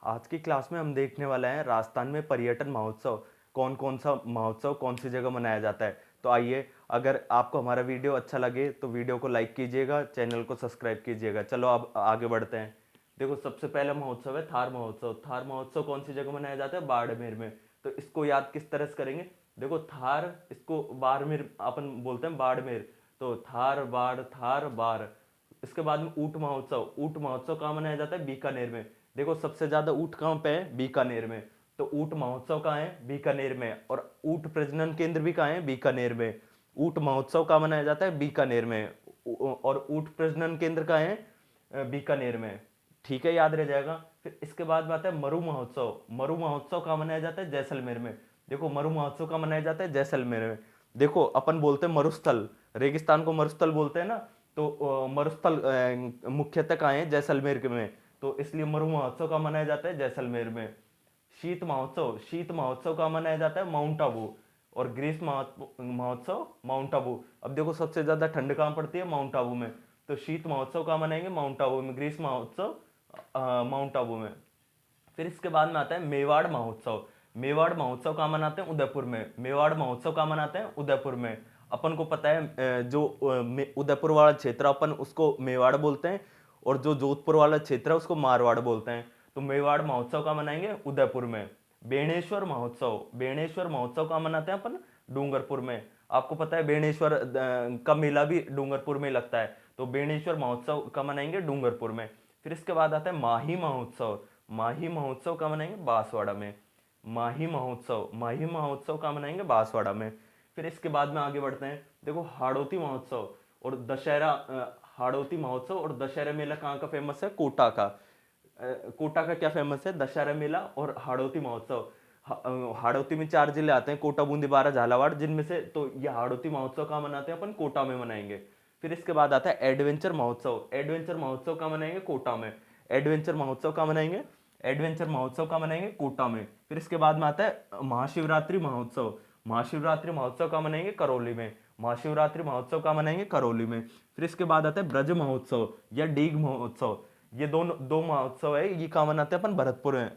आज की क्लास में हम देखने वाले हैं राजस्थान में पर्यटन महोत्सव। कौन कौन सा महोत्सव कौन सी जगह मनाया जाता है। तो आइए, अगर आपको हमारा वीडियो अच्छा लगे तो वीडियो को लाइक कीजिएगा, चैनल को सब्सक्राइब कीजिएगा। चलो अब आगे बढ़ते हैं। देखो, सबसे पहला महोत्सव है थार महोत्सव। थार महोत्सव कौन सी जगह मनाया जाता है? बाड़मेर में। तो इसको याद किस तरह से करेंगे? देखो, थार, इसको बाड़मेर अपन बोलते हैं, बाड़मेर। तो थार बाड़ थार बार। इसके बाद में ऊंट महोत्सव। ऊंट महोत्सव कहाँ मनाया जाता है? बीकानेर में। देखो, सबसे ज्यादा ऊंट कहाँ पे है? बीकानेर में। तो ऊंट महोत्सव कहाँ है? बीकानेर में। और ऊंट प्रजनन केंद्र भी कहाँ है? बीकानेर में। ऊंट महोत्सव कहाँ मनाया जाता है? बीकानेर में। और ऊंट प्रजनन केंद्र कहाँ है? बीकानेर में। ठीक है, याद रह जाएगा। फिर इसके बाद में आता है मरु महोत्सव। मरु महोत्सव कहाँ मनाया जाता है? जैसलमेर में। देखो, मरु महोत्सव कहाँ मनाया जाता है? जैसलमेर में। देखो, अपन बोलते हैं मरुस्थल, रेगिस्तान को मरुस्थल बोलते हैं ना। तो मरुस्थल मुख्यतः कहाँ है? जैसलमेर के में। तो इसलिए मरु महोत्सव का मनाया जाता है जैसलमेर में। शीत महोत्सव। शीत महोत्सव का मनाया जाता है माउंट आबू। और ग्रीष्म महोत्सव माउंट आबू। अब देखो, सबसे ज्यादा ठंड कहाँ पड़ती है? माउंट आबू में। तो शीत महोत्सव कहाँ मनाएंगे? माउंट आबू में। ग्रीष्म महोत्सव माउंट आबू में। फिर इसके बाद में आता है मेवाड़ महोत्सव। मेवाड़ महोत्सव कहाँ मनाते हैं? उदयपुर में। मेवाड़ महोत्सव कहाँ मनाते हैं? उदयपुर में। अपन को पता है, जो उदयपुर वाला क्षेत्र अपन उसको मेवाड़ बोलते हैं, और जो जोधपुर वाला क्षेत्र है उसको मारवाड़ बोलते हैं। तो मेवाड़ महोत्सव कहाँ मनाएंगे? उदयपुर में। बेणेश्वर महोत्सव। बेणेश्वर महोत्सव कहाँ मनाते हैं अपन? डूंगरपुर में। आपको पता है बेणेश्वर का मेला भी डूंगरपुर में लगता है। तो बेणेश्वर महोत्सव कहाँ मनाएंगे? डूंगरपुर में। फिर इसके बाद आता है माही महोत्सव। माही महोत्सव कहाँ मनाएंगे? बांसवाड़ा में। माही महोत्सव। माही महोत्सव कहाँ मनाएंगे? बांसवाड़ा में। फिर इसके बाद में आगे बढ़ते हैं। देखो, हाड़ौती महोत्सव और दशहरा। हाड़ौती महोत्सव और दशहरा मेला कहाँ का फेमस है? कोटा का। कोटा का क्या फेमस है? दशहरा मेला और हाड़ौती महोत्सव। हाड़ौती में 4 जिले आते हैं, कोटा, बूंदी, बारा, झालावाड़, जिनमें से तो ये हाड़ौती महोत्सव कहाँ मनाते हैं? अपन कोटा में मनाएंगे। फिर इसके बाद आता है एडवेंचर महोत्सव। एडवेंचर महोत्सव कहाँ मनाएंगे? कोटा में। एडवेंचर महोत्सव कहाँ मनाएंगे? एडवेंचर महोत्सव कहाँ मनाएंगे? कोटा में। फिर इसके बाद में आता है महाशिवरात्रि महोत्सव। महाशिवरात्रि महोत्सव कहाँ मनाएंगे? करौली में। महाशिवरात्रि महोत्सव कहाँ मनाएंगे? करौली में। फिर इसके बाद आता है ब्रज महोत्सव या डीग महोत्सव। ये दोनों दो महोत्सव है, ये कहाँ मनाते हैं अपन? भरतपुर में।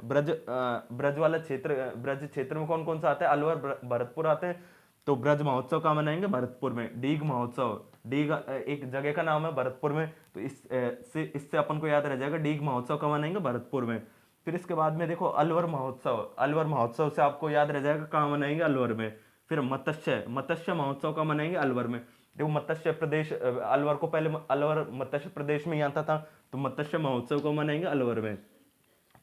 ब्रज वाला क्षेत्र, ब्रज क्षेत्र में कौन कौन सा आता है? अलवर, भरतपुर आते हैं। तो ब्रज महोत्सव कहाँ मनाएंगे? भरतपुर में। डीग महोत्सव, डीग एक जगह का नाम है भरतपुर में। तो इससे अपन को याद रह जाएगा, डीग महोत्सव कहाँ मनाएंगे? भरतपुर में। फिर इसके बाद में देखो अलवर महोत्सव। अलवर महोत्सव से आपको याद रह जाएगा कहाँ मनाएंगे? अलवर में। फिर मत्स्य मत्स्य महोत्सव कहाँ मनाएंगे? अलवर में। देखो, मत्स्य प्रदेश, अलवर को पहले अलवर मत्स्य प्रदेश में ही आता था। तो मत्स्य महोत्सव को मनाएंगे अलवर में।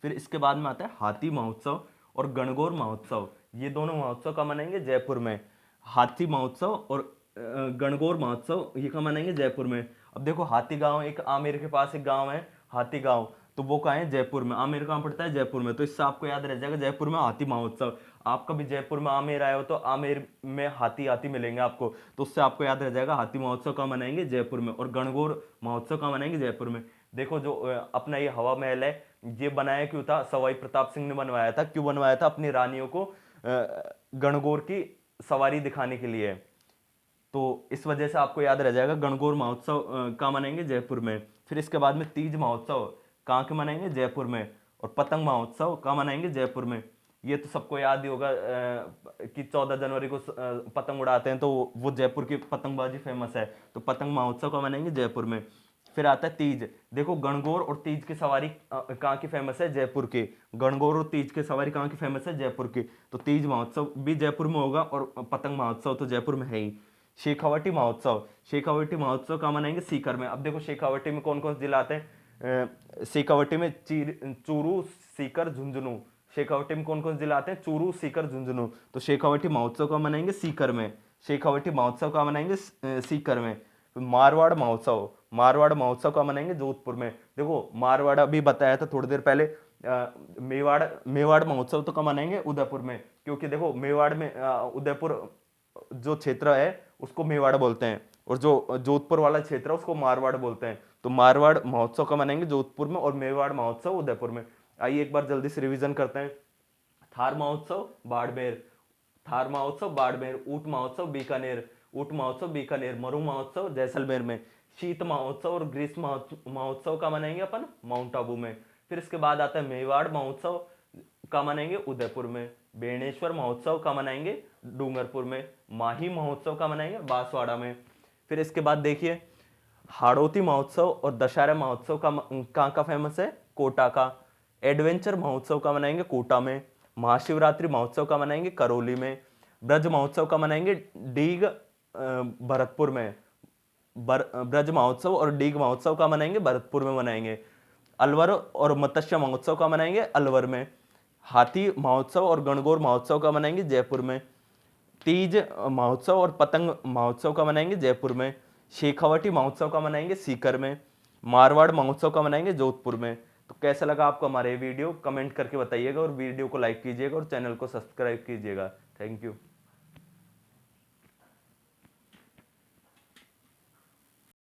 फिर इसके बाद में आता है हाथी महोत्सव और गणगौर महोत्सव। ये दोनों महोत्सव का मनाएंगे? जयपुर में। हाथी महोत्सव और गणगौर महोत्सव ये कहाँ मनाएंगे? जयपुर में। अब देखो, हाथी गांव, एक आमेर के पास एक गांव है हाथी गांव। तो वो कहाँ है? जयपुर में। आमेर कहाँ पड़ता है? जयपुर में। तो इससे आपको याद रह जाएगा जयपुर में हाथी महोत्सव। आप कभी जयपुर में आमेर आए हो तो आमेर में हाथी हाथी मिलेंगे आपको। तो उससे आपको याद रह जाएगा हाथी महोत्सव कहाँ मनाएंगे? जयपुर में। और गणगौर महोत्सव कहाँ मनाएंगे? जयपुर में। देखो, जो अपना ये हवा महल है, ये बनाया क्यों था? सवाई प्रताप सिंह ने बनवाया था। क्यों बनवाया था? अपनी रानियों को गणगौर की सवारी दिखाने के लिए। तो इस वजह से आपको याद रह जाएगा गणगौर महोत्सव कहाँ मनाएंगे? जयपुर में। फिर इसके बाद में तीज महोत्सव कहाँ के मनाएंगे? जयपुर में। और पतंग महोत्सव कहाँ मनाएंगे? जयपुर में। ये तो सबको याद ही होगा कि 14 जनवरी को पतंग उड़ाते हैं, तो वो जयपुर की पतंगबाजी फेमस है। तो पतंग महोत्सव कहाँ मनाएंगे? जयपुर में। फिर आता है तीज। देखो, गणगौर और तीज की सवारी कहाँ की फेमस है? जयपुर की। गणगौर और तीज की सवारी कहाँ की फेमस है? जयपुर की। तो तीज महोत्सव भी जयपुर में होगा और पतंग महोत्सव तो जयपुर में है ही। शेखावटी महोत्सव। शेखावटी महोत्सव कहाँ मनाएंगे? सीकर में। अब देखो, शेखावटी में कौन कौन से जिला आते हैं? शेखावटी में चूरू, सीकर, झुंझुनू। शेखावटी में कौन कौन से जिला आते हैं? चूरू, सीकर, झुंझुनू। तो शेखावटी महोत्सव का मनाएंगे सीकर में। शेखावटी महोत्सव का मनाएंगे सीकर में। मारवाड़ महोत्सव। मारवाड़ महोत्सव का मनाएंगे जोधपुर में। देखो, मारवाड़ अभी बताया था थोड़ी देर पहले। मेवाड़ मेवाड़ महोत्सव तो कब मनाएंगे? उदयपुर में। क्योंकि देखो, मेवाड़ में उदयपुर जो क्षेत्र है उसको मेवाड़ बोलते हैं, और जो जोधपुर वाला क्षेत्र है उसको मारवाड़ बोलते हैं। तो मारवाड़ महोत्सव का मनाएंगे जोधपुर में और मेवाड़ महोत्सव उदयपुर में। आइए एक बार जल्दी से रिवीजन करते हैं। थार महोत्सव बाड़मेर। थार महोत्सव बाड़मेर। ऊंट महोत्सव बीकानेर। ऊंट महोत्सव बीकानेर। मरु महोत्सव जैसलमेर में। शीत महोत्सव और ग्रीष्म महोत्सव का मनाएंगे अपन माउंट आबू में। फिर इसके बाद आता है मेवाड़ महोत्सव का मनाएंगे उदयपुर में, बेणेश्वर महोत्सव का मनाएंगे डूंगरपुर में, माही महोत्सव का मनाएंगे बांसवाड़ा में। फिर इसके बाद देखिए हाड़ौती महोत्सव और दशहरा महोत्सव का कहाँ का फेमस है, कोटा का। एडवेंचर महोत्सव का मनाएंगे कोटा में। महाशिवरात्रि महोत्सव का मनाएंगे करौली में। ब्रज महोत्सव का मनाएंगे डीग भरतपुर में। ब्रज महोत्सव और डीग महोत्सव का मनाएंगे भरतपुर में मनाएंगे। अलवर और मत्स्य महोत्सव का मनाएंगे अलवर में। हाथी महोत्सव और गणगौर महोत्सव का मनाएंगे जयपुर में। तीज महोत्सव और पतंग महोत्सव का मनाएंगे जयपुर में। शेखावटी महोत्सव का मनाएंगे सीकर में। मारवाड़ महोत्सव का मनाएंगे जोधपुर में। तो कैसा लगा आपको हमारे वीडियो, कमेंट करके बताइएगा और वीडियो को लाइक कीजिएगा और चैनल को सब्सक्राइब कीजिएगा। Thank you.